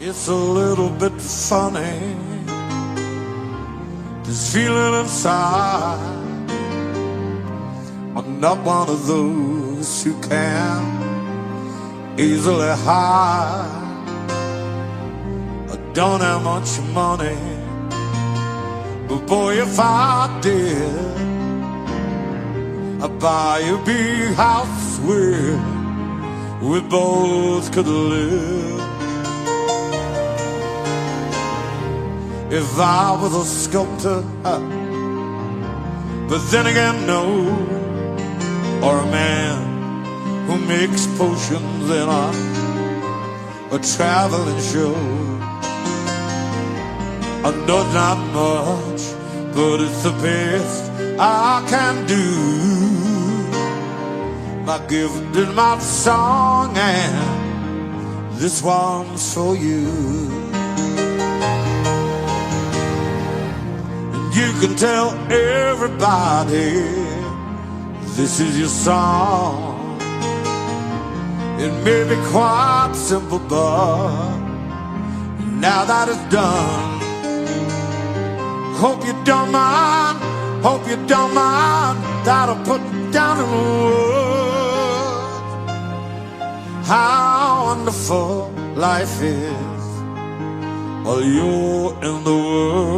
It's a little bit funny, this feeling inside. I'm not one of those who can easily hide. I don't have much money, but boy, if I did, I'd buy a big house where we both could live. If I was a sculptor, but then again, no, or a man who makes potions in a traveling show. I know not much, but it's the best I can do. My gift is my song, and this one's for you. You can tell everybody this is your song. It may be quite simple, but now that it's done, hope you don't mind, hope you don't mind that I put down in words how wonderful life is while you're in the world.